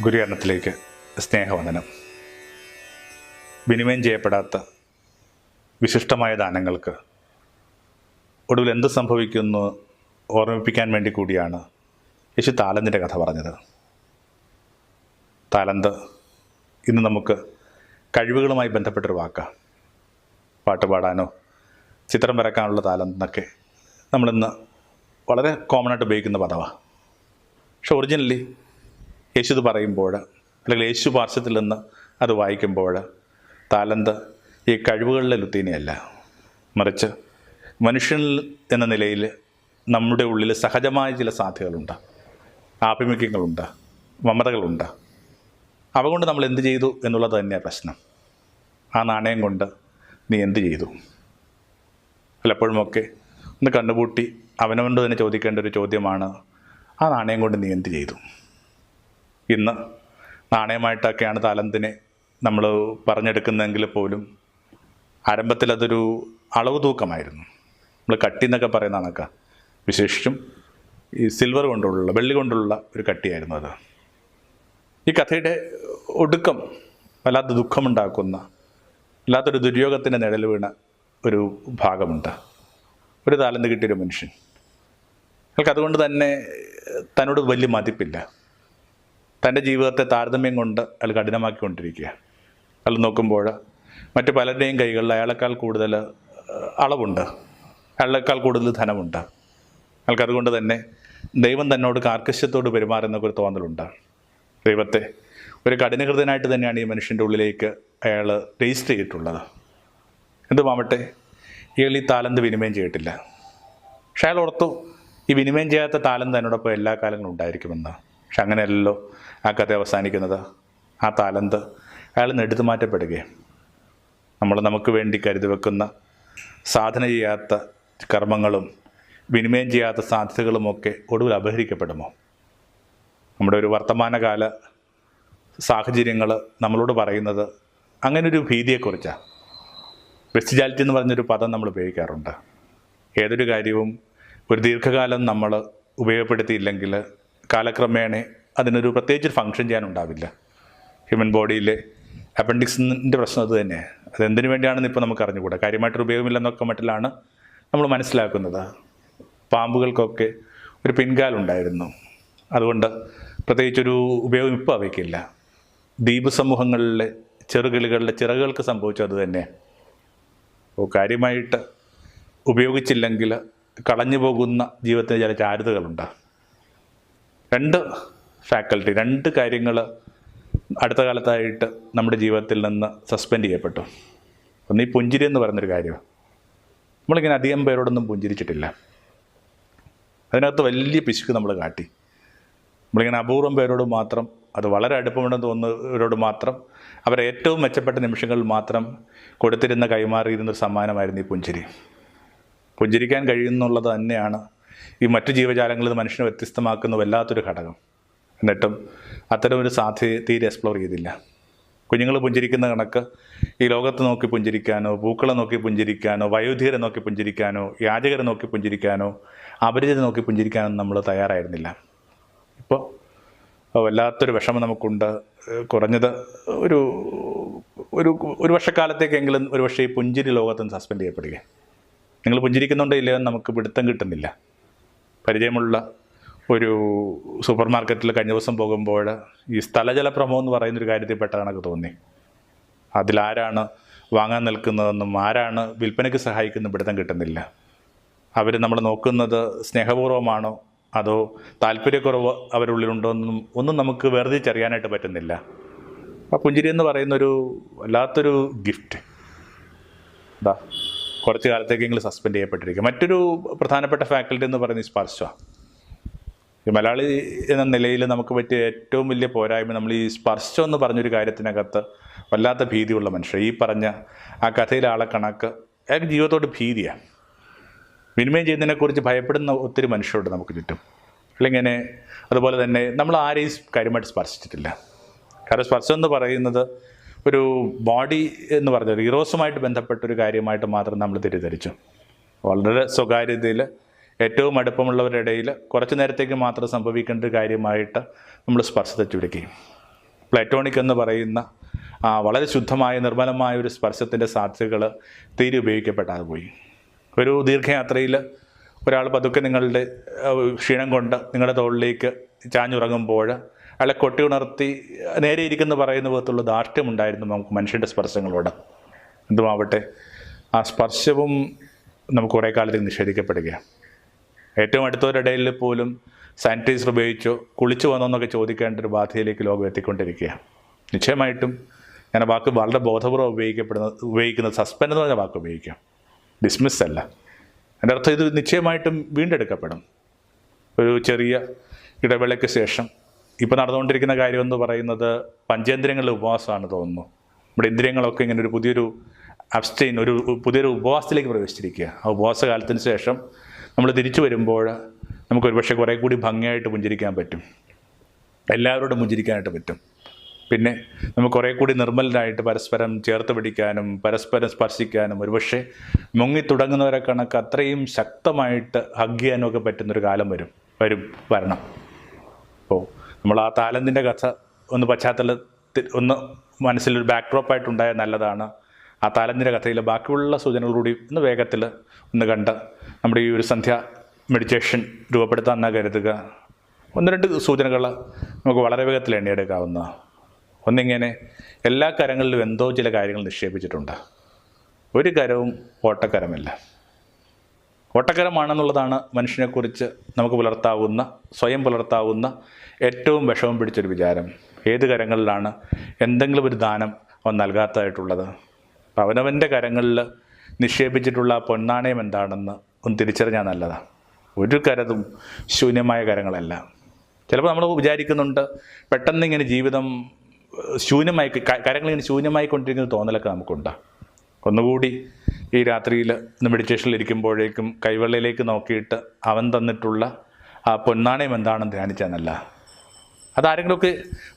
ഗുരുകരണത്തിലേക്ക് സ്നേഹവന്ദനം. വിനിമയം ചെയ്യപ്പെടാത്ത വിശിഷ്ടമായ ദാനങ്ങൾക്ക് ഒടുവിൽ എന്ത് സംഭവിക്കുന്നു ഓർമ്മിപ്പിക്കാൻ വേണ്ടി കൂടിയാണ് യേശു താലന്തിൻ്റെ കഥ പറഞ്ഞത്. താലന്ത് ഇന്ന് നമുക്ക് കഴിവുകളുമായി ബന്ധപ്പെട്ടൊരു വാക്കാണ്. പാട്ട് പാടാനോ ചിത്രം വരക്കാനുള്ള താലന്തെന്നൊക്കെ നമ്മളിന്ന് വളരെ കോമണായിട്ട് ഉപയോഗിക്കുന്ന പദമാണ്. പക്ഷെ ഒറിജിനലി യേശു ഇത് പറയുമ്പോൾ, അല്ലെങ്കിൽ യേശു പാർശ്വത്തിൽ നിന്ന് അത് വായിക്കുമ്പോൾ, താലന്ത് ഈ കഴിവുകളിലെ ലുത്തീനയല്ല, മറിച്ച് മനുഷ്യൻ എന്ന നിലയിൽ നമ്മുടെ ഉള്ളിൽ സഹജമായ ചില സാധ്യതകളുണ്ട്, ആഭിമുഖ്യങ്ങളുണ്ട്, മമതകളുണ്ട്. അവ കൊണ്ട് നമ്മൾ എന്ത് ചെയ്തു എന്നുള്ളത് തന്നെയാണ് പ്രശ്നം. ആ നാണയം കൊണ്ട് നീ എന്ത് ചെയ്തു? പലപ്പോഴുമൊക്കെ ഒന്ന് കണ്ണുപൂട്ടി അവനവനോട് തന്നെ ചോദിക്കേണ്ട ഒരു ചോദ്യമാണ്, ആ നാണയം കൊണ്ട് നീ എന്ത് ചെയ്തു? ഇന്ന് നാണയമായിട്ടൊക്കെയാണ് താലന്തിനെ നമ്മൾ പറഞ്ഞെടുക്കുന്നതെങ്കിൽ പോലും ആരംഭത്തിൽ അതൊരു അളവ് തൂക്കമായിരുന്നു. നമ്മൾ കട്ടി എന്നൊക്കെ പറയുന്ന കണക്ക, വിശേഷിച്ചും ഈ സിൽവർ കൊണ്ടുള്ള, വെള്ളി കൊണ്ടുള്ള ഒരു കട്ടിയായിരുന്നു അത്. ഈ കഥയുടെ ഒടുക്കം വല്ലാത്ത ദുഃഖമുണ്ടാക്കുന്ന, വല്ലാത്തൊരു ദുര്യോഗത്തിൻ്റെ നിഴൽ വീണ ഒരു ഭാഗമുണ്ട്. ഒരു താലന്ത് കിട്ടിയൊരു മനുഷ്യൻ, അയാൾക്ക് അതുകൊണ്ട് തന്നെ തന്നോട് വലിയ മതിപ്പില്ല. തൻ്റെ ജീവിതത്തെ താരതമ്യം കൊണ്ട് അയാൾ കഠിനമാക്കിക്കൊണ്ടിരിക്കുക. അയാൾ നോക്കുമ്പോൾ മറ്റു പലരുടെയും കൈകളിൽ അയാളെക്കാൾ കൂടുതൽ അളവുണ്ട്, അയാളെക്കാൾ കൂടുതൽ ധനമുണ്ട്. അയാൾക്ക് അതുകൊണ്ട് തന്നെ ദൈവം തന്നോട് കാർക്കശ്യത്തോട് പെരുമാറുന്നൊക്കെ ഒരു തോന്നലുണ്ട്. ദൈവത്തെ ഒരു കഠിനഹൃദയനായിട്ട് തന്നെയാണ് ഈ മനുഷ്യൻ്റെ ഉള്ളിലേക്ക് അയാൾ രജിസ്റ്റർ ചെയ്തിട്ടുള്ളത്. എന്തുമാവട്ടെ, ഇയാൾ ഈ താലന്ത് വിനിമയം ചെയ്തിട്ടില്ല. പക്ഷെ അയാൾ ഓർത്തു, ഈ വിനിമയം ചെയ്യാത്ത താലന്ത് എന്നോടൊപ്പം എല്ലാ കാലങ്ങളും ഉണ്ടായിരിക്കുമെന്ന്. പക്ഷെ അങ്ങനെയല്ലല്ലോ ആ കഥ അവസാനിക്കുന്നത്. ആ താലന്ത് അയാൾ നിന്ന് എടുത്തു മാറ്റപ്പെടുകയും നമുക്ക് വേണ്ടി കരുതി വെക്കുന്ന സാധന ചെയ്യാത്ത കർമ്മങ്ങളും വിനിമയം ചെയ്യാത്ത സാധ്യതകളുമൊക്കെ ഒടുവിൽ അപഹരിക്കപ്പെടുമോ? നമ്മുടെ ഒരു വർത്തമാനകാല സാഹചര്യങ്ങൾ നമ്മളോട് പറയുന്നത് അങ്ങനൊരു ഭീതിയെക്കുറിച്ചാണ്. വെസ്റ്റിജാലിറ്റി എന്ന് പറഞ്ഞൊരു പദം നമ്മൾ ഉപയോഗിക്കാറുണ്ട്. ഏതൊരു കാര്യവും ഒരു ദീർഘകാലം നമ്മൾ ഉപയോഗപ്പെടുത്തിയില്ലെങ്കിൽ കാലക്രമേണ അതിനൊരു പ്രത്യേകിച്ചൊരു ഫങ്ഷൻ ചെയ്യാനുണ്ടാവില്ല. ഹ്യൂമൻ ബോഡിയിലെ അപ്പൻഡിക്സിൻ്റെ പ്രശ്നം അത് തന്നെ. അതെന്തിനു വേണ്ടിയാണെന്ന് ഇപ്പോൾ നമുക്ക് അറിഞ്ഞുകൂടാ. കാര്യമായിട്ടൊരു ഉപയോഗമില്ലെന്നൊക്കെ മട്ടിലാണ് നമ്മൾ മനസ്സിലാക്കുന്നത്. പാമ്പുകൾക്കൊക്കെ ഒരു പിൻകാലുണ്ടായിരുന്നു, അതുകൊണ്ട് പ്രത്യേകിച്ചൊരു ഉപയോഗം ഇപ്പോൾ അവയ്ക്കില്ല. ദ്വീപ് സമൂഹങ്ങളിലെ ചെറുകിളികളിലെ ചിറകുകൾക്ക് സംഭവിച്ചത് തന്നെ. അപ്പോൾ കാര്യമായിട്ട് ഉപയോഗിച്ചില്ലെങ്കിൽ കളഞ്ഞു പോകുന്ന ജീവിതത്തിന് ചില ചാരുതകളുണ്ട്. രണ്ട് കാര്യങ്ങൾ അടുത്ത കാലത്തായിട്ട് നമ്മുടെ ജീവിതത്തിൽ നിന്ന് സസ്പെൻഡ് ചെയ്യപ്പെട്ടു. ഒന്ന് ഈ പുഞ്ചിരി എന്ന് പറയുന്നൊരു കാര്യമാണ്. നമ്മളിങ്ങനെ അധികം പേരോടൊന്നും പുഞ്ചിരിച്ചിട്ടില്ല. അതിനകത്ത് വലിയ പിശുക്ക് നമ്മൾ കാട്ടി. നമ്മളിങ്ങനെ അപൂർവം പേരോട് മാത്രം, അത് വളരെ അടുപ്പമുണ്ടെന്ന് തോന്നുന്നവരോട് മാത്രം, അവരെ ഏറ്റവും മെച്ചപ്പെട്ട നിമിഷങ്ങളിൽ മാത്രം കൊടുത്തിരുന്ന, കൈമാറിയിരുന്നൊരു സമ്മാനമായിരുന്നു ഈ പുഞ്ചിരി. പുഞ്ചിരിക്കാൻ കഴിയുന്നുള്ളത് തന്നെയാണ് ഈ മറ്റു ജീവജാലങ്ങളിൽ നിന്ന് മനുഷ്യനെ വ്യത്യസ്തമാക്കുന്ന വല്ലാത്തൊരു ഘടകം. എന്നിട്ടും അത്തരമൊരു സാധ്യത തീരെ എക്സ്പ്ലോർ ചെയ്തില്ല. കുഞ്ഞുങ്ങൾ പുഞ്ചിരിക്കുന്ന കണക്ക് ഈ ലോകത്ത് നോക്കി പുഞ്ചിരിക്കാനോ, പൂക്കളെ നോക്കി പുഞ്ചിരിക്കാനോ, വയോധികരെ നോക്കി പുഞ്ചിരിക്കാനോ, യാചകരെ നോക്കി പുഞ്ചിരിക്കാനോ, അപരിചിതരെ നോക്കി പുഞ്ചിരിക്കാനോ നമ്മൾ തയ്യാറായിരുന്നില്ല. ഇപ്പോൾ വല്ലാത്തൊരു വിഷമം നമുക്കുണ്ട്. കുറഞ്ഞത് ഒരു ഒരു ഒരു വർഷക്കാലത്തേക്കെങ്കിലും ഒരുപക്ഷെ ഈ പുഞ്ചിരി ലോകത്ത് നിന്ന് സസ്പെൻഡ് ചെയ്യപ്പെടുക. നിങ്ങൾ പുഞ്ചിരിക്കുന്നുണ്ടോ ഇല്ലയോ എന്ന് നമുക്ക് പിടുത്തം കിട്ടുന്നില്ല. പരിചയമുള്ള ഒരു സൂപ്പർ മാർക്കറ്റിൽ കഴിഞ്ഞ ദിവസം പോകുമ്പോൾ ഈ സ്ഥലജല ഭ്രമം എന്ന് പറയുന്നൊരു കാര്യത്തിൽ പെട്ട കണക്ക് തോന്നി. അതിലാരാണ് വാങ്ങാൻ നിൽക്കുന്നതെന്നും ആരാണ് വിൽപ്പനയ്ക്ക് സഹായിക്കുന്ന പിടുത്തം കിട്ടുന്നില്ല. അവർ നമ്മൾ നോക്കുന്നത് സ്നേഹപൂർവ്വമാണോ അതോ താല്പര്യക്കുറവ് അവരുള്ളിലുണ്ടോ എന്നും ഒന്നും നമുക്ക് വേർതിരിച്ചറിയാനായിട്ട് പറ്റുന്നില്ല. ആ പുഞ്ചിരി എന്ന് പറയുന്നൊരു വല്ലാത്തൊരു ഗിഫ്റ്റ് കുറച്ച് കാലത്തേക്കെങ്കിലും സസ്പെൻഡ് ചെയ്യപ്പെട്ടിരിക്കുക. മറ്റൊരു പ്രധാനപ്പെട്ട ഫാക്കൽറ്റി എന്ന് പറയുന്നത് സ്പർശമാണ്. ഈ മലയാളി എന്ന നിലയിൽ നമുക്ക് പറ്റിയ ഏറ്റവും വലിയ പോരായ്മ, നമ്മൾ ഈ സ്പർശം എന്ന് പറഞ്ഞൊരു കാര്യത്തിനകത്ത് വല്ലാത്ത ഭീതിയുള്ള മനുഷ്യർ. ഈ പറഞ്ഞ ആ കഥയിലെ ആളെ കണക്ക് അയാൾക്ക് ജീവിതത്തോട് ഭീതിയാണ്. വിനിമയം ചെയ്യുന്നതിനെക്കുറിച്ച് ഭയപ്പെടുന്ന ഒത്തിരി മനുഷ്യരുണ്ട് നമുക്ക് ചുറ്റും. അല്ലെങ്കിൽ അതുപോലെ തന്നെ നമ്മൾ ആരെയും കാര്യമായിട്ട് സ്പർശിച്ചിട്ടില്ല. കാരണം സ്പർശം എന്ന് പറയുന്നത് ഒരു ബോഡി എന്ന് പറഞ്ഞത് ഇറോസുമായിട്ട് ബന്ധപ്പെട്ടൊരു കാര്യമായിട്ട് മാത്രം നമ്മൾ തെറ്റിദ്ധരിച്ചു. വളരെ സ്വകാര്യതയിൽ ഏറ്റവും അടുപ്പമുള്ളവരുടെ ഇടയിൽ കുറച്ച് നേരത്തേക്ക് മാത്രം സംഭവിക്കേണ്ട ഒരു കാര്യമായിട്ട് നമ്മൾ സ്പർശത്തെ ചുരുക്കി. പ്ലാറ്റോണിക് എന്ന് പറയുന്ന വളരെ ശുദ്ധമായ നിർമ്മലമായ ഒരു സ്പർശത്തിൻ്റെ സാധ്യതകൾ തീരെ ഉപയോഗിക്കപ്പെടാതെ പോയി. ഒരു ദീർഘയാത്രയിൽ ഒരാൾ പതുക്കെ നിങ്ങളുടെ ക്ഷീണം കൊണ്ട് നിങ്ങളുടെ തോളിലേക്ക് ചാഞ്ഞുറങ്ങുമ്പോൾ അയാളെ കൊട്ടി ഉണർത്തി നേരെ ഇരിക്കുന്ന പറയുന്ന വിധത്തുള്ള ധാർഷ്ട്യമുണ്ടായിരുന്നു നമുക്ക് മനുഷ്യൻ്റെ സ്പർശങ്ങളോട്. എന്തുമാവട്ടെ, ആ സ്പർശവും നമുക്ക് കുറേ കാലത്തേക്ക് നിഷേധിക്കപ്പെടുകയാണ്. ഏറ്റവും അടുത്തവരുടെ ഇടയിൽ പോലും സാനിറ്റൈസർ ഉപയോഗിച്ചോ കുളിച്ചു വന്നോ എന്നൊക്കെ ചോദിക്കേണ്ട ഒരു ബാധയിലേക്ക് ലോകം എത്തിക്കൊണ്ടിരിക്കുകയാണ്. നിശ്ചയമായിട്ടും ഞാൻ ആ വാക്ക് വളരെ ബോധപൂർവ്വം ഉപയോഗിക്കുന്നത് സസ്പെൻഡ് എന്ന് പറഞ്ഞ വാക്ക് ഉപയോഗിക്കാം, ഡിസ്മിസ് അല്ല. എൻ്റെ അർത്ഥം ഇത് നിശ്ചയമായിട്ടും വീണ്ടെടുക്കപ്പെടും. ഒരു ചെറിയ ഇടവേളയ്ക്ക് ശേഷം ഇപ്പോൾ നടന്നുകൊണ്ടിരിക്കുന്ന കാര്യം എന്ന് പറയുന്നത് പഞ്ചേന്ദ്രിയങ്ങളുടെ ഉപവാസമാണ് തോന്നുന്നു. നമ്മുടെ ഇന്ദ്രിയങ്ങളൊക്കെ ഇങ്ങനെ ഒരു പുതിയൊരു ഉപവാസത്തിലേക്ക് പ്രവേശിച്ചിരിക്കുക. ആ ഉപവാസ കാലത്തിന് ശേഷം നമ്മൾ തിരിച്ചു വരുമ്പോൾ നമുക്കൊരു പക്ഷേ കുറേ കൂടി ഭംഗിയായിട്ട് പുഞ്ചിരിക്കാൻ പറ്റും, എല്ലാവരോടും പുഞ്ചിരിക്കാനായിട്ട് പറ്റും. പിന്നെ നമുക്ക് കുറേ കൂടി നിർമ്മലരായിട്ട് പരസ്പരം ചേർത്ത് പിടിക്കാനും പരസ്പരം സ്പർശിക്കാനും ഒരുപക്ഷെ മുങ്ങി തുടങ്ങുന്നവരെ കണക്ക് അത്രയും ശക്തമായിട്ട് ഹഗ് ചെയ്യാനും ഒക്കെ പറ്റുന്നൊരു കാലം വരണം. അപ്പോൾ നമ്മൾ ആ താലന്തിൻ്റെ കഥ പശ്ചാത്തലത്തിൽ മനസ്സിലൊരു ബാക്ക്ഡ്രോപ്പായിട്ടുണ്ടായാൽ നല്ലതാണ്. ആ താലന്തിൻ്റെ കഥയിലെ ബാക്കിയുള്ള സൂചനകളൂടി വേഗത്തിൽ കണ്ട് നമ്മുടെ ഈ ഒരു സന്ധ്യ മെഡിറ്റേഷൻ രൂപപ്പെടുത്താമെന്നാണ് കരുതുക. 1-2 സൂചനകൾ നമുക്ക് വളരെ വേഗത്തിൽ എണ്ണിയെടുക്കാവുന്ന. ഒന്നിങ്ങനെ, എല്ലാ കരങ്ങളിലും എന്തോ ചില കാര്യങ്ങൾ നിക്ഷേപിച്ചിട്ടുണ്ട്. ഒരു കരവും ഓട്ടക്കരമല്ല. ഓട്ടക്കരമാണെന്നുള്ളതാണ് മനുഷ്യനെക്കുറിച്ച് നമുക്ക് സ്വയം പുലർത്താവുന്ന ഏറ്റവും വിഷമം പിടിച്ചൊരു വിചാരം. ഏത് കരങ്ങളിലാണ് എന്തെങ്കിലും ഒരു ദാനം അവൻ നൽകാത്തതായിട്ടുള്ളത്? അവനവൻ്റെ കരങ്ങളിൽ നിക്ഷേപിച്ചിട്ടുള്ള പൊന്നാണയം എന്താണെന്ന് ഒന്ന് തിരിച്ചറിഞ്ഞാൽ നല്ലതാണ്. ഒരു കരതും ശൂന്യമായ കരങ്ങളല്ല. ചിലപ്പോൾ നമ്മൾ വിചാരിക്കുന്നുണ്ട് പെട്ടെന്ന് ഇങ്ങനെ ജീവിതം കരങ്ങളിങ്ങനെ ശൂന്യമായി കൊണ്ടിരിക്കുന്ന തോന്നലൊക്കെ നമുക്കുണ്ട്. ഒന്നുകൂടി ഈ രാത്രിയിൽ മെഡിറ്റേഷനിൽ ഇരിക്കുമ്പോഴേക്കും കൈവെള്ളയിലേക്ക് നോക്കിയിട്ട് അവൻ തന്നിട്ടുള്ള ആ പൊന്നാണയം എന്താണെന്ന് ധ്യാനിച്ചാൽ നല്ല. അതാരെങ്കിലുമൊക്കെ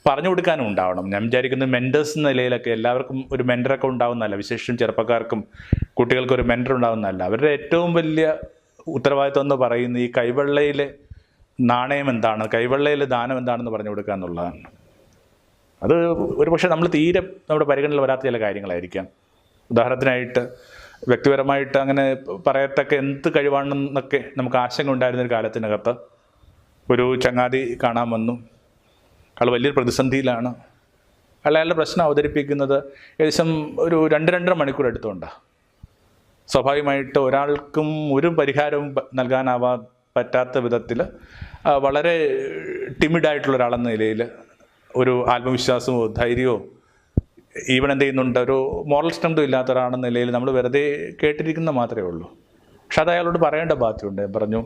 പറഞ്ഞു കൊടുക്കാനും ഉണ്ടാവണം. ഞാൻ വിചാരിക്കുന്നത് മെൻറ്റേഴ്സ് എന്ന നിലയിലൊക്കെ എല്ലാവർക്കും ഒരു മെൻറ്ററൊക്കെ ഉണ്ടാവുന്നതല്ല, വിശേഷിച്ചും ചെറുപ്പക്കാർക്കും കുട്ടികൾക്കും ഒരു മെൻറ്റർ ഉണ്ടാവുന്നതല്ല. അവരുടെ ഏറ്റവും വലിയ ഉത്തരവാദിത്വം എന്ന് പറയുന്നത് ഈ കൈവെള്ളയിലെ നാണയം എന്താണ്, കൈവെള്ളയിലെ ദാനം എന്താണെന്ന് പറഞ്ഞു കൊടുക്കുക എന്നുള്ളതാണ്. അത് ഒരുപക്ഷെ നമ്മൾ തീരെ നമ്മുടെ പരിഗണനയിൽ വരാത്ത ചില കാര്യങ്ങളായിരിക്കാം. ഉദാഹരണത്തിനായിട്ട് വ്യക്തിപരമായിട്ട് അങ്ങനെ പറയത്തക്ക എന്ത് കഴിവാണെന്നൊക്കെ നമുക്ക് ആശങ്ക ഉണ്ടായിരുന്നൊരു കാലത്തിനകത്ത് ഒരു ചങ്ങാതി കാണാൻ വന്നു. അയാൾ വലിയൊരു പ്രതിസന്ധിയിലാണ്. അയാളുടെ പ്രശ്നം അവതരിപ്പിക്കുന്നത് ഏകദേശം ഒരു 2-2.5 മണിക്കൂർ എടുത്തുകൊണ്ടാണ്. സ്വാഭാവികമായിട്ട് ഒരാൾക്കും ഒരു പരിഹാരവും പറ്റാത്ത വിധത്തിൽ വളരെ ടിമിഡായിട്ടുള്ള ഒരാളെന്ന നിലയിൽ ഒരു ആത്മവിശ്വാസമോ ധൈര്യമോ ഈവൻ എന്ത് ചെയ്യുന്നുണ്ട്, ഒരു മോറൽ സ്ട്രെങ്തും ഇല്ലാത്ത ഒരാളെന്ന നിലയിൽ നമ്മൾ വെറുതെ കേട്ടിരിക്കുന്ന മാത്രമേ ഉള്ളൂ. പക്ഷെ അത് അയാളോട് പറയേണ്ട ബാധ്യതയുണ്ട്. പറഞ്ഞു,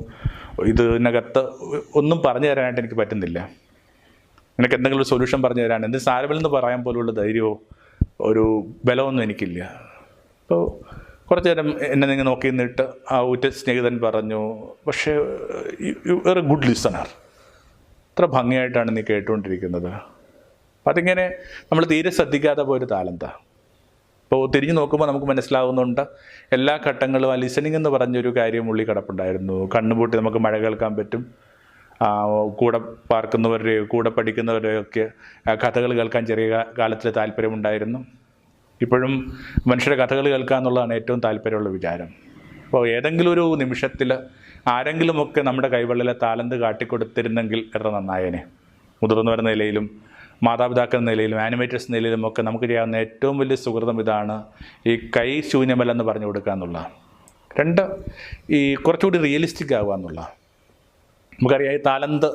ഇതിനകത്ത് ഒന്നും പറഞ്ഞു തരാനായിട്ട് എനിക്ക് പറ്റുന്നില്ല, നിനക്ക് എന്തെങ്കിലും ഒരു സൊല്യൂഷൻ പറഞ്ഞു തരാൻ എന്ത് സാരമില്ലെന്ന് പറയാൻ പോലുള്ള ധൈര്യമോ ഒരു ബലമൊന്നും എനിക്കില്ല. അപ്പോൾ കുറച്ച് നേരം എന്നെ നിങ്ങൾ നോക്കി നിന്നിട്ട് ആ ഉറ്റ സ്നേഹിതൻ പറഞ്ഞു, പക്ഷേ you are A good listener, ഇത്ര ഭംഗിയായിട്ടാണ് നീ കേട്ടുകൊണ്ടിരിക്കുന്നത്. അതിങ്ങനെ നമ്മൾ തീരെ ശ്രദ്ധിക്കാതെ പോയൊരു താലന്താണ്. അപ്പോൾ തിരിഞ്ഞു നോക്കുമ്പോൾ നമുക്ക് മനസ്സിലാവുന്നുണ്ട് എല്ലാ ഘട്ടങ്ങളും ആ ലിസണിങ് എന്ന് പറഞ്ഞൊരു കാര്യം ഉള്ളി കിടപ്പുണ്ടായിരുന്നു. കണ്ണുപൂട്ടി നമുക്ക് മഴ കേൾക്കാൻ പറ്റും. കൂടെ പാർക്കുന്നവരുടെയോ കൂടെ പഠിക്കുന്നവരുടെയൊക്കെ കഥകൾ കേൾക്കാൻ ചെറിയ കാലത്തിൽ താല്പര്യമുണ്ടായിരുന്നു. ഇപ്പോഴും മനുഷ്യരുടെ കഥകൾ കേൾക്കുക എന്നുള്ളതാണ് ഏറ്റവും താല്പര്യമുള്ള വിചാരം. അപ്പോൾ ഏതെങ്കിലും ഒരു നിമിഷത്തിൽ ആരെങ്കിലുമൊക്കെ നമ്മുടെ കൈവെള്ളിലെ താലന്ത് കാട്ടിക്കൊടുത്തിരുന്നെങ്കിൽ എത്ര നന്നായേനെ. മുതിർന്നവരുടെ നിലയിലും മാതാപിതാക്കളുടെ നിലയിലും ആനിമേറ്റേഴ്സ് നിലയിലും ഒക്കെ നമുക്ക് ചെയ്യാവുന്ന ഏറ്റവും വലിയ സുഹൃതം ഇതാണ്, ഈ കൈ ശൂന്യമല്ലെന്ന് പറഞ്ഞു കൊടുക്കുക എന്നുള്ളതാണ്. 2, ഈ കുറച്ചുകൂടി റിയലിസ്റ്റിക് ആവുക എന്നുള്ളതാണ്. നമുക്കറിയാം ഈ താലന്ത്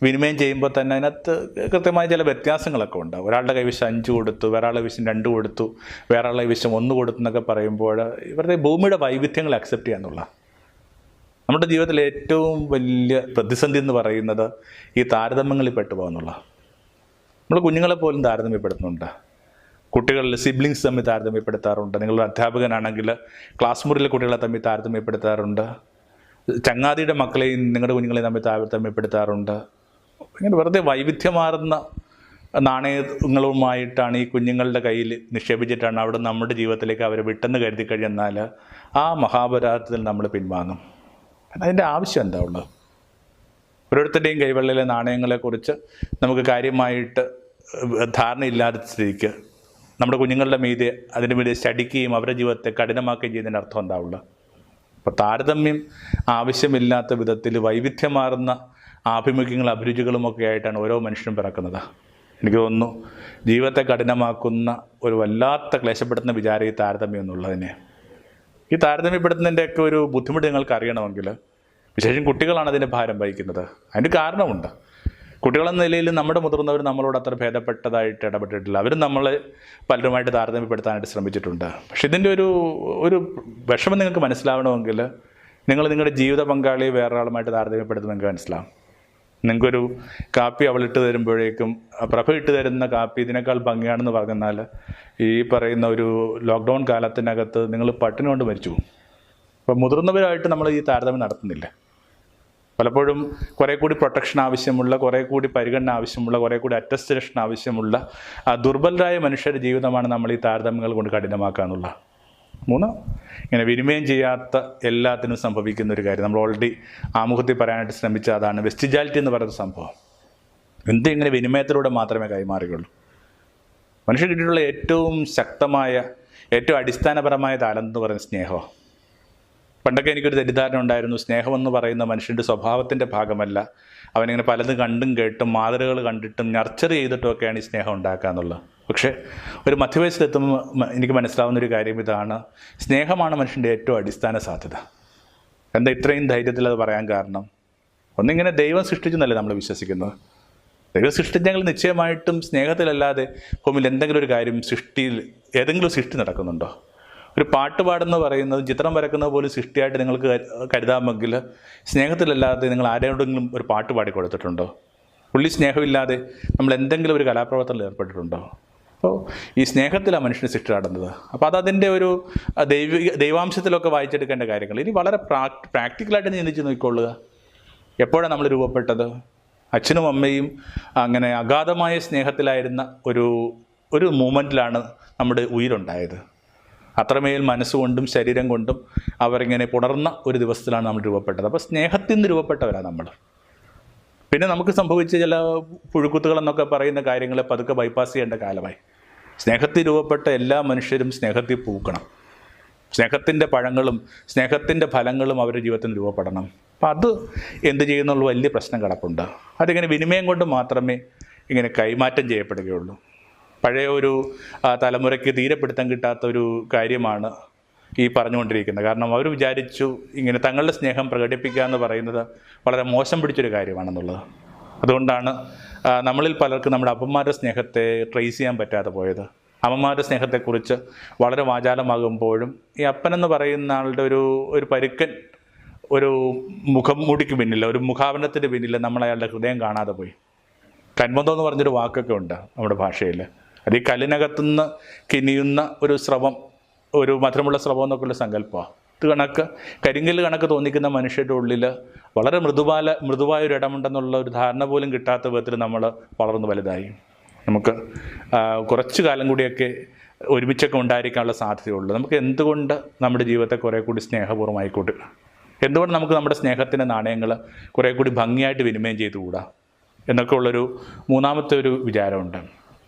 വിനിമയം ചെയ്യുമ്പോൾ തന്നെ അതിനകത്ത് കൃത്യമായ ചില വ്യത്യാസങ്ങളൊക്കെ ഉണ്ട്. ഒരാളുടെ കൈവശം 5 കൊടുത്തു, വേറൊരാളുടെ കൈവശം 2 കൊടുത്തു, വേറൊരാളുടെ കൈവശം 1 കൊടുത്തു എന്നൊക്കെ പറയുമ്പോൾ ഇവരുടെ ഭൂമിയുടെ വൈവിധ്യങ്ങൾ അക്സെപ്റ്റ് ചെയ്യുക എന്നുള്ള നമ്മുടെ ജീവിതത്തിലെ ഏറ്റവും വലിയ പ്രതിസന്ധി എന്ന് പറയുന്നത് ഈ താരതമ്യങ്ങളിൽ പെട്ടുപോകുന്നുള്ള. നമ്മൾ കുഞ്ഞുങ്ങളെ പോലും താരതമ്യപ്പെടുത്തുന്നുണ്ട്. കുട്ടികളിൽ സിബ്ലിങ്സ് തമ്മിൽ താരതമ്യപ്പെടുത്താറുണ്ട്. നിങ്ങളൊരു അധ്യാപകനാണെങ്കിൽ ക്ലാസ് മുറിയിലെ കുട്ടികളെ തമ്മിൽ താരതമ്യപ്പെടുത്താറുണ്ട്. ചങ്ങാതിയുടെ മക്കളെയും നിങ്ങളുടെ കുഞ്ഞുങ്ങളെയും തമ്മിൽ താരതമ്യപ്പെടുത്താറുണ്ട്. ഇങ്ങനെ വെറുതെ വൈവിധ്യമാർന്ന നാണയങ്ങളുമായിട്ടാണ് ഈ കുഞ്ഞുങ്ങളുടെ കയ്യിൽ നിക്ഷേപിച്ചിട്ടാണ് അവിടെ നമ്മുടെ ജീവിതത്തിലേക്ക് അവരെ വിട്ടെന്ന് കരുതി കഴിഞ്ഞാൽ ആ മഹാപരാധത്തിൽ നമ്മൾ പിൻവാങ്ങും. അതിൻ്റെ ആവശ്യം എന്താ ഉള്ളത്? ഓരോരുത്തരുടെയും കൈവെള്ളിലെ നാണയങ്ങളെക്കുറിച്ച് നമുക്ക് കാര്യമായിട്ട് ധാരണയില്ലാത്ത സ്ഥിതിക്ക് നമ്മുടെ കുഞ്ഞുങ്ങളുടെ മീതെ അതിന് വേണ്ടി ശടിക്കുകയും അവരുടെ ജീവിതത്തെ കഠിനമാക്കുകയും ചെയ്യുന്നതിൻ്റെ അർത്ഥം എന്താവുള്ള? അപ്പോൾ താരതമ്യം ആവശ്യമില്ലാത്ത വിധത്തിൽ വൈവിധ്യമാർന്ന ആഭിമുഖ്യങ്ങളും അഭിരുചികളുമൊക്കെ ആയിട്ടാണ് ഓരോ മനുഷ്യനും പിറക്കുന്നത്. എനിക്ക് തോന്നുന്നു ജീവിതത്തെ കഠിനമാക്കുന്ന ഒരു വല്ലാത്ത ക്ലേശപ്പെടുത്തുന്ന വിചാരം ഈ താരതമ്യം എന്നുള്ളതിനെ. ഈ താരതമ്യപ്പെടുത്തുന്നതിൻ്റെയൊക്കെ ഒരു ബുദ്ധിമുട്ട് നിങ്ങൾക്ക് അറിയണമെങ്കിൽ വിശേഷം കുട്ടികളാണ് അതിൻ്റെ ഭാരം വഹിക്കുന്നത്. അതിന് കാരണമുണ്ട്. കുട്ടികളെന്ന നിലയിൽ നമ്മുടെ മുതിർന്നവർ നമ്മളോട് അത്ര ഭേദപ്പെട്ടതായിട്ട് ഇടപെട്ടിട്ടില്ല. അവരും നമ്മളെ പലരുമായിട്ട് താരതമ്യപ്പെടുത്താനായിട്ട് ശ്രമിച്ചിട്ടുണ്ട്. പക്ഷെ ഇതിൻ്റെ ഒരു വിഷമം നിങ്ങൾക്ക് മനസ്സിലാവണമെങ്കിൽ നിങ്ങൾ നിങ്ങളുടെ ജീവിത പങ്കാളിയെ വേറൊരാളുമായിട്ട് താരതമ്യപ്പെടുത്തുമ്പോൾ നിങ്ങൾക്ക് മനസ്സിലാവും. നിങ്ങൾക്കൊരു കാപ്പി അവളിട്ട് തരുമ്പോഴേക്കും പ്രഭ ഇട്ട് തരുന്ന കാപ്പി ഇതിനേക്കാൾ ഭംഗിയാണെന്ന് പറഞ്ഞാൽ ഈ പറയുന്ന ഒരു ലോക്ക്ഡൗൺ കാലത്തിനകത്ത് നിങ്ങൾ പട്ടിണി കൊണ്ട് മരിച്ചു പോകും. അപ്പോൾ മുതിർന്നവരായിട്ട് നമ്മൾ ഈ താരതമ്യം നടത്തുന്നില്ല. പലപ്പോഴും കുറേ കൂടി പ്രൊട്ടക്ഷൻ ആവശ്യമുള്ള, കുറേ കൂടി പരിഗണന ആവശ്യമുള്ള, കുറേ കൂടി അറ്റസ്റ്റേഷൻ ആവശ്യമുള്ള ദുർബലരായ മനുഷ്യരുടെ ജീവിതമാണ് നമ്മൾ ഈ താരതമ്യങ്ങൾ കൊണ്ട് കഠിനമാക്കുക എന്നുള്ള. 3, ഇങ്ങനെ വിനിമയം ചെയ്യാത്ത എല്ലാത്തിനും സംഭവിക്കുന്ന ഒരു കാര്യം നമ്മൾ ഓൾറെഡി ആമുഖത്തിൽ പറയാനായിട്ട് ശ്രമിച്ച അതാണ് വെസ്റ്റിജാലിറ്റി എന്ന് പറയുന്ന സംഭവം. ഇങ്ങനെ വിനിമയത്തിലൂടെ മാത്രമേ കൈമാറുകയുള്ളൂ. മനുഷ്യർ കിട്ടിയിട്ടുള്ള ഏറ്റവും ശക്തമായ, ഏറ്റവും അടിസ്ഥാനപരമായ താലന്ത് എന്ന് പറയുന്നത് സ്നേഹമാണ്. പണ്ടൊക്കെ എനിക്കൊരു തെറ്റിദ്ധാരണ ഉണ്ടായിരുന്നു, സ്നേഹമെന്ന് പറയുന്ന മനുഷ്യൻ്റെ സ്വഭാവത്തിൻ്റെ ഭാഗമല്ല, അവനിങ്ങനെ പലതും കണ്ടും കേട്ടും മാതൃകകൾ കണ്ടിട്ടും നർച്ചർ ചെയ്തിട്ടുമൊക്കെയാണ് ഈ സ്നേഹം ഉണ്ടാക്കുക എന്നുള്ളത്. പക്ഷേ ഒരു മധ്യവയസ്സിലെത്തുമ്പോൾ എനിക്ക് മനസ്സിലാവുന്നൊരു കാര്യം ഇതാണ്, സ്നേഹമാണ് മനുഷ്യൻ്റെ ഏറ്റവും അടിസ്ഥാന സാധ്യത. എന്താ ഇത്രയും ധൈര്യത്തിൽ അത് പറയാൻ കാരണം? ഒന്നിങ്ങനെ ദൈവം സൃഷ്ടിച്ചെന്നല്ലേ നമ്മൾ വിശ്വസിക്കുന്നത്. ദൈവം സൃഷ്ടിച്ചെങ്കിൽ നിശ്ചയമായിട്ടും സ്നേഹത്തിലല്ലാതെ ഭൂമിയിൽ എന്തെങ്കിലും ഒരു കാര്യം സൃഷ്ടിയിൽ ഏതെങ്കിലും സൃഷ്ടി നടക്കുന്നുണ്ടോ? ഒരു പാട്ട് പാടെന്ന് പറയുന്നത്, ചിത്രം വരക്കുന്നത് പോലും സൃഷ്ടിയായിട്ട് നിങ്ങൾക്ക് കരുതാമെങ്കിൽ സ്നേഹത്തിലല്ലാതെ നിങ്ങൾ ആരോടെങ്കിലും ഒരു പാട്ട് പാടി കൊടുത്തിട്ടുണ്ടോ? പുള്ളി സ്നേഹമില്ലാതെ നമ്മൾ എന്തെങ്കിലും ഒരു കലാപ്രവർത്തനത്തിൽ ഏർപ്പെട്ടിട്ടുണ്ടോ? അപ്പോൾ ഈ സ്നേഹത്തിലാണ് മനുഷ്യന് സൃഷ്ടി നടന്നത്. അപ്പോൾ അതതിൻ്റെ ഒരു ദൈവാംശത്തിലൊക്കെ വായിച്ചെടുക്കേണ്ട കാര്യങ്ങൾ. ഇനി വളരെ പ്രാക്ടിക്കലായിട്ട് ചിന്തിച്ച് നോക്കിക്കൊള്ളുക. എപ്പോഴാണ് നമ്മൾ രൂപപ്പെട്ടത്? അച്ഛനും അമ്മയും അങ്ങനെ അഗാധമായ സ്നേഹത്തിലായിരുന്ന ഒരു മൂമെൻറ്റിലാണ് നമ്മുടെ ഉயிருണ്ടായത്. അത്രമേൽ മനസ്സുകൊണ്ടും ശരീരം കൊണ്ടും അവരിങ്ങനെ പുണർന്ന ഒരു ദിവസത്തിലാണ് നമ്മൾ രൂപപ്പെട്ടത്. അപ്പോൾ സ്നേഹത്തിൽ നിന്ന് രൂപപ്പെട്ടവരാണ് നമ്മൾ. പിന്നെ നമുക്ക് സംഭവിച്ച ചില പുഴുക്കുത്തുകളെന്നൊക്കെ പറയുന്ന കാര്യങ്ങളെ പതുക്കെ ബൈപ്പാസ് ചെയ്യേണ്ട കാലമായി. സ്നേഹത്തിൽ രൂപപ്പെട്ട എല്ലാ മനുഷ്യരും സ്നേഹത്തിൽ പൂക്കണം. സ്നേഹത്തിൻ്റെ പഴങ്ങളും സ്നേഹത്തിൻ്റെ ഫലങ്ങളും അവരുടെ ജീവിതത്തിൽ രൂപപ്പെടണം. അപ്പം അത് എന്ത് ചെയ്യുന്നുള്ള വലിയ പ്രശ്നം കിടപ്പുണ്ട്. അതിങ്ങനെ വിനിമയം കൊണ്ട് മാത്രമേ ഇങ്ങനെ കൈമാറ്റം ചെയ്യപ്പെടുകയുള്ളൂ. പഴയ ഒരു തലമുറയ്ക്ക് തീരെ പിടുത്തം കിട്ടാത്ത ഒരു കാര്യമാണ് ഈ പറഞ്ഞുകൊണ്ടിരിക്കുന്നത്. കാരണം അവർ വിചാരിച്ചു ഇങ്ങനെ തങ്ങളുടെ സ്നേഹം പ്രകടിപ്പിക്കുക എന്ന് പറയുന്നത് വളരെ മോശം പിടിച്ചൊരു കാര്യമാണെന്നുള്ളത്. അതുകൊണ്ടാണ് നമ്മളിൽ പലർക്കും നമ്മുടെ അപ്പന്മാരുടെ സ്നേഹത്തെ ട്രേസ് ചെയ്യാൻ പറ്റാതെ പോയത്. അമ്മമാരുടെ സ്നേഹത്തെക്കുറിച്ച് വളരെ വാചാലമാകുമ്പോഴും ഈ അപ്പനെന്ന് പറയുന്ന ആളുടെ ഒരു പരുക്കൻ ഒരു മുഖംമൂടിക്ക് പിന്നിൽ, ഒരു മുഖാവരണത്തിൻ്റെ പിന്നിൽ നമ്മൾ അയാളുടെ ഹൃദയം കാണാതെ പോയി. കന്മന്തം എന്ന് പറഞ്ഞൊരു വാക്കൊക്കെ ഉണ്ട് നമ്മുടെ ഭാഷയിൽ. അത് ഈ കല്ലിനകത്തുനിന്ന് കിനിയുന്ന ഒരു സ്രവം, ഒരു മധുരമുള്ള സ്രവം എന്നൊക്കെയുള്ള സങ്കല്പമാണ്. ഇത് കണക്ക് കരിങ്കല്ല് കണക്ക് തോന്നിക്കുന്ന മനുഷ്യരുടെ ഉള്ളിൽ വളരെ മൃദുവായ ഒരു ഇടമുണ്ടെന്നുള്ള ഒരു ധാരണ പോലും കിട്ടാത്ത വിധത്തിൽ നമ്മൾ വളർന്നു വലുതായി. നമുക്ക് കുറച്ച് കാലം കൂടിയൊക്കെ ഒരുമിച്ചൊക്കെ ഉണ്ടായിരിക്കാനുള്ള സാധ്യതയുള്ളൂ. നമുക്ക് എന്തുകൊണ്ട് നമ്മുടെ ജീവിതത്തെ കുറേ കൂടി സ്നേഹപൂർവ്വമായിക്കോട്ടെ, എന്തുകൊണ്ട് നമുക്ക് നമ്മുടെ സ്നേഹത്തിൻ്റെ നാണയങ്ങൾ കുറേ കൂടി ഭംഗിയായിട്ട് വിനിമയം ചെയ്തുകൂടാ എന്നൊക്കെ ഉള്ളൊരു മൂന്നാമത്തെ ഒരു വിചാരമുണ്ട്.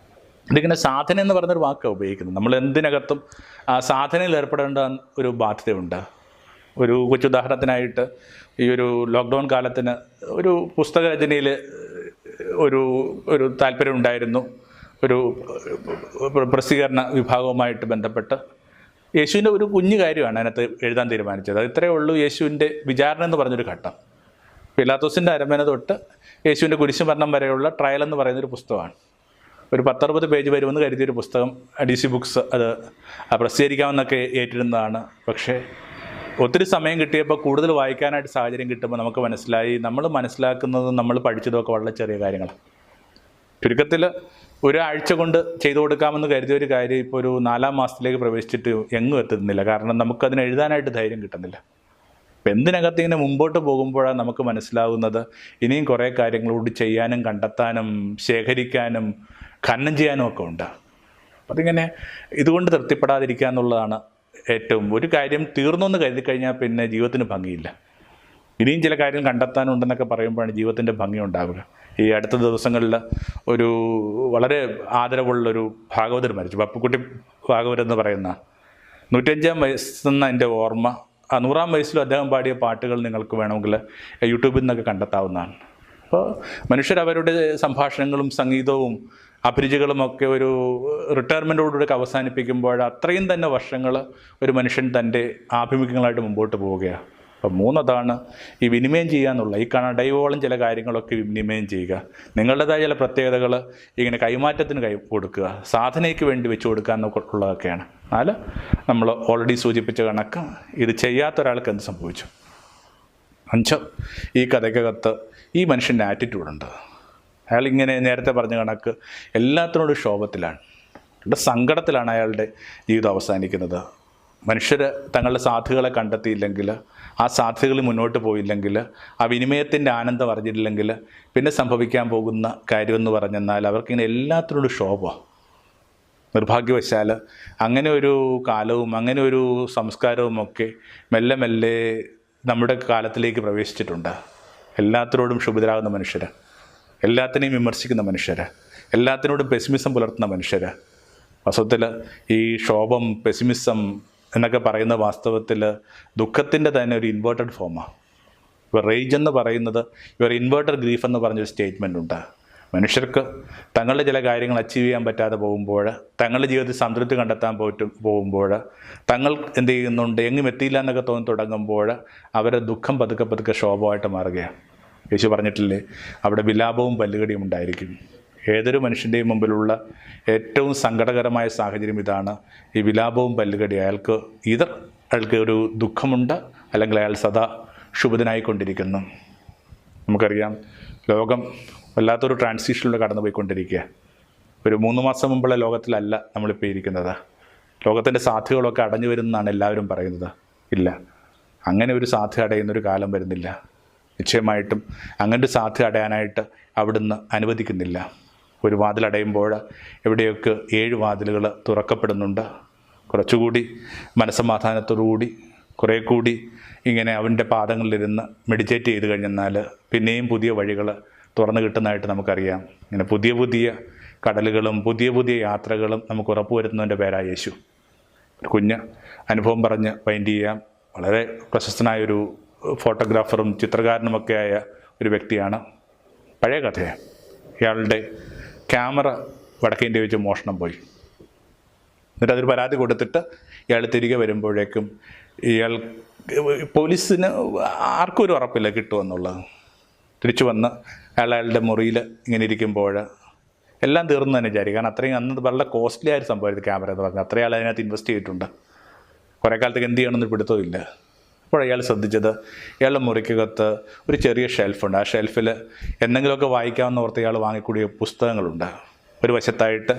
ഇതിങ്ങനെ സാധന എന്ന് പറഞ്ഞൊരു വാക്കാണ് ഉപയോഗിക്കുന്നത്. നമ്മൾ എന്തിനകത്തും സാധനയിൽ ഏർപ്പെടേണ്ട ഒരു ബാധ്യതയുണ്ട്. ഒരു കൊച്ചുദാഹരണത്തിനായിട്ട് ഈ ഒരു ലോക്ക്ഡൗൺ കാലത്തിന് ഒരു പുസ്തകരചനയിൽ ഒരു താല്പര്യം ഉണ്ടായിരുന്നു. ഒരു പ്രസിദ്ധീകരണ വിഭാഗവുമായിട്ട് ബന്ധപ്പെട്ട് യേശുവിൻ്റെ ഒരു കുഞ്ഞു കാര്യമാണ് അതിനകത്ത് എഴുതാൻ തീരുമാനിച്ചത്. അത് ഇത്രയേ ഉള്ളൂ. യേശുവിൻ്റെ വിചാരണ എന്ന് പറഞ്ഞൊരു ഘട്ടം, പിലാത്തോസിൻ്റെ അരമന തൊട്ട് യേശുവിൻ്റെ കുരിശുമരണം വരെയുള്ള ട്രയൽ എന്ന് പറയുന്നൊരു പുസ്തകമാണ്. ഒരു 10-60 പേജ് വരുമെന്ന് കരുതിയൊരു പുസ്തകം DC ബുക്സ് അത് പ്രസിദ്ധീകരിക്കാമെന്നൊക്കെ ഏറ്റിരുന്നതാണ്. പക്ഷേ ഒത്തിരി സമയം കിട്ടിയപ്പോൾ കൂടുതൽ വായിക്കാനായിട്ട് സാഹചര്യം കിട്ടുമ്പോൾ നമുക്ക് മനസ്സിലായി, നമ്മൾ മനസ്സിലാക്കുന്നതും നമ്മൾ പഠിച്ചതുമൊക്കെ വളരെ ചെറിയ കാര്യങ്ങളാണ്. ചുരുക്കത്തിൽ ഒരാഴ്ച കൊണ്ട് ചെയ്തു കൊടുക്കാമെന്ന് കരുതിയ ഒരു കാര്യം ഇപ്പോൾ ഒരു 4-ാം മാസത്തിലേക്ക് പ്രവേശിച്ചിട്ട് എങ്ങും എത്തുന്നില്ല. കാരണം നമുക്കതിന് എഴുതാനായിട്ട് ധൈര്യം കിട്ടുന്നില്ല. അപ്പം എന്തിനകത്ത് ഇങ്ങനെ മുമ്പോട്ട് പോകുമ്പോഴാണ് നമുക്ക് മനസ്സിലാവുന്നത് ഇനിയും കുറേ കാര്യങ്ങളോട് ചെയ്യാനും കണ്ടെത്താനും ശേഖരിക്കാനും ഖനനം ചെയ്യാനും ഒക്കെ ഉണ്ട്. അതിങ്ങനെ ഇതുകൊണ്ട് തൃപ്തിപ്പെടാതിരിക്കുക എന്നുള്ളതാണ് ഏറ്റവും. ഒരു കാര്യം തീർന്നു എന്ന് കരുതി കഴിഞ്ഞാൽ പിന്നെ ജീവിതത്തിന് ഭംഗിയില്ല. ഇനിയും ചില കാര്യങ്ങൾ കണ്ടെത്താനുണ്ടെന്നൊക്കെ പറയുമ്പോഴാണ് ജീവിതത്തിൻ്റെ ഭംഗി ഉണ്ടാവുക. ഈ അടുത്ത ദിവസങ്ങളിൽ ഒരു വളരെ ആദരവുള്ളൊരു ഭാഗവതർ മരിച്ചു, പപ്പുക്കുട്ടി ഭാഗവതെന്ന് പറയുന്ന. 105-ാം വയസ്സെന്ന എൻ്റെ ഓർമ്മ. ആ 100-ാം വയസ്സിലും അദ്ദേഹം പാടിയ പാട്ടുകൾ നിങ്ങൾക്ക് വേണമെങ്കിൽ യൂട്യൂബിൽ നിന്നൊക്കെ കണ്ടെത്താവുന്നതാണ്. അപ്പോൾ മനുഷ്യരവരുടെ സംഭാഷണങ്ങളും സംഗീതവും അഭിരുചികളുമൊക്കെ ഒരു റിട്ടയർമെൻറ്റോടുകൂടി അവസാനിപ്പിക്കുമ്പോൾ അത്രയും തന്നെ വർഷങ്ങൾ ഒരു മനുഷ്യൻ തൻ്റെ ആഭിമുഖ്യങ്ങളായിട്ട് മുമ്പോട്ട് പോവുകയാണ്. അപ്പം 3 അതാണ് ഈ വിനിമയം ചെയ്യുക എന്നുള്ള, ഈ ഡൈവോളം ചില കാര്യങ്ങളൊക്കെ വിനിമയം ചെയ്യുക, നിങ്ങളുടേതായ ചില പ്രത്യേകതകൾ ഇങ്ങനെ കൈമാറ്റത്തിന് കൊടുക്കുക, സാധനയ്ക്ക് വേണ്ടി വെച്ച് കൊടുക്കുക എന്നൊക്കെ ഉള്ളതൊക്കെയാണ്. എന്നാൽ നമ്മൾ ഓൾറെഡി സൂചിപ്പിച്ച കണക്ക് ഇത് ചെയ്യാത്ത ഒരാൾക്ക് എന്ത് സംഭവിച്ചു? 5, ഈ കഥയ്ക്കകത്ത് ഈ മനുഷ്യൻ്റെ ആറ്റിറ്റ്യൂഡുണ്ട്. അയാൾ ഇങ്ങനെ നേരത്തെ പറഞ്ഞ കണക്ക് എല്ലാത്തിനോടും ക്ഷോഭത്തിലാണ്, സങ്കടത്തിലാണ് അയാളുടെ ജീവിതം അവസാനിക്കുന്നത്. മനുഷ്യർ തങ്ങളുടെ സാധ്യതകളെ കണ്ടെത്തിയില്ലെങ്കിൽ, ആ സാധ്യതകൾ മുന്നോട്ട് പോയില്ലെങ്കിൽ, ആ വിനിമയത്തിൻ്റെ ആനന്ദം അറിഞ്ഞിട്ടില്ലെങ്കിൽ പിന്നെ സംഭവിക്കാൻ പോകുന്ന കാര്യമെന്ന് പറഞ്ഞെന്നാൽ അവർക്കിങ്ങനെ എല്ലാത്തിനോടും ക്ഷോഭം. നിർഭാഗ്യവശാൽ അങ്ങനെ ഒരു കാലവും അങ്ങനെ ഒരു സംസ്കാരവും ഒക്കെ മെല്ലെ മെല്ലെ നമ്മുടെ കാലത്തിലേക്ക് പ്രവേശിച്ചിട്ടുണ്ട്. എല്ലാത്തിനോടും ക്ഷുഭിതരാകുന്ന മനുഷ്യർ, എല്ലാത്തിനെയും വിമർശിക്കുന്ന മനുഷ്യർ, എല്ലാത്തിനോടും പെസിമിസം പുലർത്തുന്ന മനുഷ്യർ. വാസ്തവത്തിൽ ഈ ക്ഷോഭം, പെസിമിസം എന്നൊക്കെ പറയുന്ന വാസ്തവത്തിൽ ദുഃഖത്തിൻ്റെ തന്നെ ഒരു ഇൻവേർട്ടഡ് ഫോമാണ്. ഇപ്പോൾ റേജ് എന്ന് പറയുന്നത് ഇവർ ഇൻവേർട്ടഡ് ഗ്രീഫ് എന്ന് പറഞ്ഞൊരു സ്റ്റേറ്റ്മെൻ്റ് ഉണ്ട്. മനുഷ്യർക്ക് തങ്ങളുടെ ചില കാര്യങ്ങൾ അച്ചീവ് ചെയ്യാൻ പറ്റാതെ പോകുമ്പോൾ, തങ്ങളുടെ ജീവിതത്തിൽ സംതൃപ്തി കണ്ടെത്താൻ പോകുമ്പോൾ, തങ്ങൾ എന്ത് ചെയ്യുന്നുണ്ട്, എങ്ങും എത്തിയില്ല എന്നൊക്കെ തോന്നി തുടങ്ങുമ്പോൾ അവരെ ദുഃഖം പതുക്കെ പതുക്കെ ക്ഷോഭമായിട്ട് മാറുകയാണ്. യേശു പറഞ്ഞിട്ടില്ലേ, അവിടെ വിലാപവും പല്ലുകടിയും ഉണ്ടായിരിക്കും. ഏതൊരു മനുഷ്യൻ്റെയും മുമ്പിലുള്ള ഏറ്റവും സങ്കടകരമായ സാഹചര്യം ഇതാണ്, ഈ വിലാപവും പല്ലുകടി. അയാൾക്ക് ഒരു ദുഃഖമുണ്ട്, അല്ലെങ്കിൽ അയാൾ സദാ ക്ഷുഭിതനായിക്കൊണ്ടിരിക്കുന്നു. നമുക്കറിയാം, ലോകം വല്ലാത്തൊരു ട്രാൻസിഷനിലൂടെ കടന്നു പോയിക്കൊണ്ടിരിക്കുക. ഒരു 3 മാസം മുമ്പുള്ള ലോകത്തിലല്ല നമ്മളിപ്പോൾ ഇരിക്കുന്നത്. ലോകത്തിൻ്റെ സാധ്യതകളൊക്കെ അടഞ്ഞു വരുന്നതാണ് എല്ലാവരും പറയുന്നത്. ഇല്ല, അങ്ങനെ ഒരു സാധ്യത അടയുന്നൊരു കാലം വരുന്നില്ല. നിശ്ചയമായിട്ടും അങ്ങനൊരു സാധ്യത അടയാനായിട്ട് അവിടുന്ന് അനുവദിക്കുന്നില്ല. ഒരു വാതിലടയുമ്പോൾ എവിടെയൊക്കെ 7 വാതിലുകൾ തുറക്കപ്പെടുന്നുണ്ട്. കുറച്ചുകൂടി മനസ്സമാധാനത്തോടുകൂടി കുറേ കൂടി ഇങ്ങനെ അവൻ്റെ പാദങ്ങളിലിരുന്ന് മെഡിറ്റേറ്റ് ചെയ്ത് കഴിഞ്ഞെന്നാൽ പിന്നെയും പുതിയ വഴികൾ തുറന്നു കിട്ടുന്നതായിട്ട് നമുക്കറിയാം. ഇങ്ങനെ പുതിയ പുതിയ കടലുകളും പുതിയ പുതിയ യാത്രകളും നമുക്ക് ഉറപ്പുവരുത്തുന്നതിൻ്റെ പേരായ യേശു. ഒരു കുഞ്ഞ് അനുഭവം പറഞ്ഞ് വൈൻഡ് ചെയ്യാം. വളരെ പ്രശസ്തനായൊരു ഫോട്ടോഗ്രാഫറും ചിത്രകാരനുമൊക്കെ ആയ ഒരു വ്യക്തിയാണ്. പഴയ കഥയാണ്. ഇയാളുടെ ക്യാമറ വടക്കേ ഇന്ത്യ വെച്ച് മോഷണം പോയി. എന്നിട്ട് അതൊരു പരാതി കൊടുത്തിട്ട് ഇയാൾ തിരികെ വരുമ്പോഴേക്കും പോലീസിന് ആർക്കും ഒരു ഉറപ്പില്ല കിട്ടുമെന്നുള്ളത്. തിരിച്ചു വന്ന് അയാളുടെ മുറിയിൽ ഇങ്ങനെ ഇരിക്കുമ്പോൾ എല്ലാം തീർന്നു തന്നെ വിചാരിക്കും. കാരണം അത്രയും അന്ന് വളരെ കോസ്റ്റ്ലി ആയൊരു സംഭവമായിരുന്നു ക്യാമറ എന്ന് പറഞ്ഞാൽ. അത്രയും ആൾ അതിനകത്ത് ഇൻവെസ്റ്റ് ചെയ്തിട്ടുണ്ട്. കുറേ കാലത്തേക്ക് എന്ത് ചെയ്യണമെന്ന് പിടുത്തമില്ല. അപ്പോൾ അയാൾ ശ്രദ്ധിച്ചത് ഇയാളുടെ മുറിക്കകത്ത് ഒരു ചെറിയ ഷെൽഫുണ്ട്. ആ ഷെൽഫിൽ എന്തെങ്കിലുമൊക്കെ വായിക്കാമെന്ന് ഓർത്ത് ഇയാൾ വാങ്ങിക്കൂടിയ പുസ്തകങ്ങളുണ്ട്. ഒരു വശത്തായിട്ട്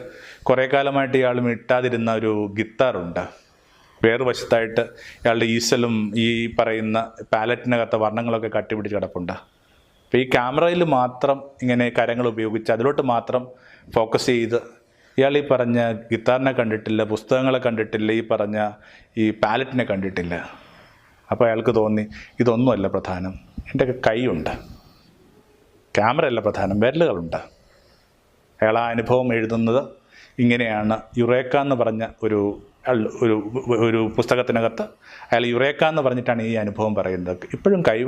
കുറേ കാലമായിട്ട് ഇയാൾ മിട്ടാതിരുന്ന ഒരു ഗിത്താറുണ്ട്. വേറൊരു വശത്തായിട്ട് ഇയാളുടെ ഈസലും ഈ പറയുന്ന പാലറ്റിനകത്ത് വർണ്ണങ്ങളൊക്കെ കട്ടിപിടിച്ച് കിടപ്പുണ്ട്. അപ്പോൾ ഈ ക്യാമറയിൽ മാത്രം ഇങ്ങനെ കരങ്ങൾ ഉപയോഗിച്ച് അതിലോട്ട് മാത്രം ഫോക്കസ് ചെയ്ത് ഇയാൾ ഈ പറഞ്ഞ ഗിത്താറിനെ കണ്ടിട്ടില്ല, പുസ്തകങ്ങളെ കണ്ടിട്ടില്ല, ഈ പറഞ്ഞ ഈ പാലറ്റിനെ കണ്ടിട്ടില്ല. അപ്പോൾ അയാൾക്ക് തോന്നി ഇതൊന്നുമല്ല പ്രധാനം, എൻ്റെ കൈയുണ്ട്, ക്യാമറ അല്ല പ്രധാനം, വിരലുകളുണ്ട്. അയാൾ ആ അനുഭവം എഴുതുന്നത് ഇങ്ങനെയാണ്. യുറേക്ക എന്ന് പറഞ്ഞ ഒരു ഒരു പുസ്തകത്തിനകത്ത് അയാൾ യുറേക്ക എന്ന് പറഞ്ഞിട്ടാണ് ഈ അനുഭവം പറയുന്നത്. ഇപ്പോഴും കൈ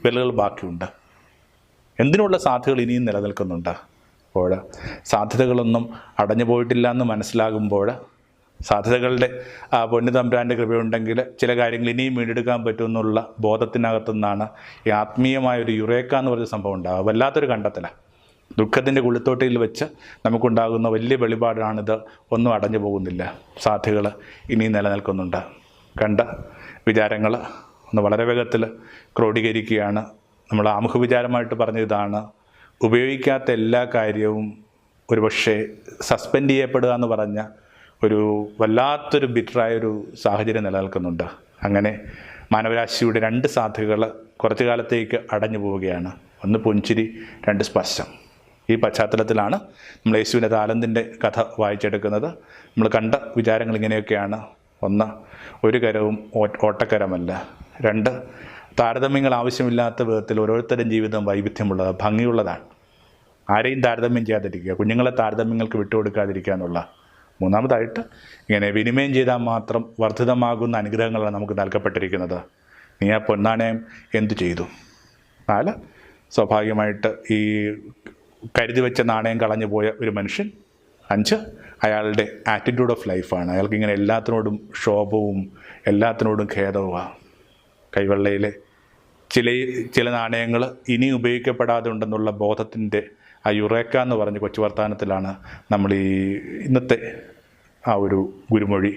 വിരലുകൾ ബാക്കിയുണ്ട്. എന്തിനുള്ള സാധ്യതകൾ ഇനിയും നിലനിൽക്കുന്നുണ്ട്. അപ്പോൾ സാധ്യതകളൊന്നും അടഞ്ഞു പോയിട്ടില്ല എന്ന് മനസ്സിലാകുമ്പോൾ, സാധ്യതകളുടെ പൊന്നു തമ്പുരാൻ്റെ കൃപയുണ്ടെങ്കിൽ ചില കാര്യങ്ങൾ ഇനിയും വീണ്ടെടുക്കാൻ പറ്റുമെന്നുള്ള ബോധത്തിനകത്തുനിന്നാണ് ഈ ആത്മീയമായൊരു യുറേക്ക എന്ന് പറഞ്ഞ സംഭവം ഉണ്ടാകുക. വല്ലാത്തൊരു കണ്ടെത്തലാണ്. ദുഃഖത്തിൻ്റെ കുളിത്തോട്ടയിൽ വെച്ച് നമുക്കുണ്ടാകുന്ന വലിയ വെളിപാടാണിത്. ഒന്നും അടഞ്ഞു പോകുന്നില്ല, സാധ്യതകൾ ഇനിയും നിലനിൽക്കുന്നുണ്ട്. കണ്ട വിചാരങ്ങൾ ഒന്ന് വളരെ വേഗത്തിൽ ക്രോഡീകരിക്കുകയാണ്. നമ്മൾ ആമുഖ വിചാരമായിട്ട് പറഞ്ഞതാണ്, ഉപയോഗിക്കാത്ത എല്ലാ കാര്യവും ഒരുപക്ഷെ സസ്പെൻഡ് ചെയ്യപ്പെടുക എന്ന് പറഞ്ഞ ഒരു വല്ലാത്തൊരു ബിറ്ററായൊരു സാഹചര്യം നിലനിൽക്കുന്നുണ്ട്. അങ്ങനെ മാനവരാശിയുടെ 2 സാധ്യതകൾ കുറച്ചു കാലത്തേക്ക് അടഞ്ഞു പോവുകയാണ്. ഒന്ന് പുഞ്ചിരി, 2 സ്പർശം. ഈ പശ്ചാത്തലത്തിലാണ് നമ്മൾ യേശുവിൻ്റെ താലന്തിൻ്റെ കഥ വായിച്ചെടുക്കുന്നത്. നമ്മൾ കണ്ട വിചാരങ്ങൾ ഇങ്ങനെയൊക്കെയാണ്. 1, ഒരു കരവും ഓട്ടക്കരമല്ല. 2, താരതമ്യങ്ങൾ ആവശ്യമില്ലാത്ത വിധത്തിൽ ഓരോരുത്തരും ജീവിതം വൈവിധ്യമുള്ളതാണ്, ഭംഗിയുള്ളതാണ്. ആരെയും താരതമ്യം ചെയ്യാതിരിക്കുക, കുഞ്ഞുങ്ങളെ താരതമ്യങ്ങൾക്ക് വിട്ടുകൊടുക്കാതിരിക്കുക എന്നുള്ള. മൂന്നാമതായിട്ട് ഇങ്ങനെ വിനിമയം ചെയ്താൽ മാത്രം വർദ്ധിതമാകുന്ന അനുഗ്രഹങ്ങളാണ് നമുക്ക് നൽകപ്പെട്ടിരിക്കുന്നത്. നീ ആ പൊന്നാണയം എന്തു ചെയ്തു? 4, സ്വാഭാവികമായിട്ട് ഈ കരുതി വെച്ച നാണയം കളഞ്ഞു പോയ ഒരു മനുഷ്യൻ. 5, അയാളുടെ ആറ്റിറ്റ്യൂഡ് ഓഫ് ലൈഫാണ്. അയാൾക്കിങ്ങനെ എല്ലാത്തിനോടും ക്ഷോഭവും എല്ലാത്തിനോടും ഖേദവുമാണ്. കൈവെള്ളയിലെ ചില നാണയങ്ങൾ ഇനി ഉപയോഗിക്കപ്പെടാതെ ഉണ്ടെന്നുള്ള ബോധത്തിൻ്റെ ആ യുറേക്ക എന്ന് പറഞ്ഞ കൊച്ചു വർത്തമാനത്തിലാണ് നമ്മൾ ഈ ഇന്നത്തെ ആ ഒരു ഗുരുമൊഴി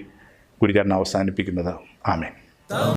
ഗുരുചരണം അവസാനിപ്പിക്കുന്നത്. ആമേൻ.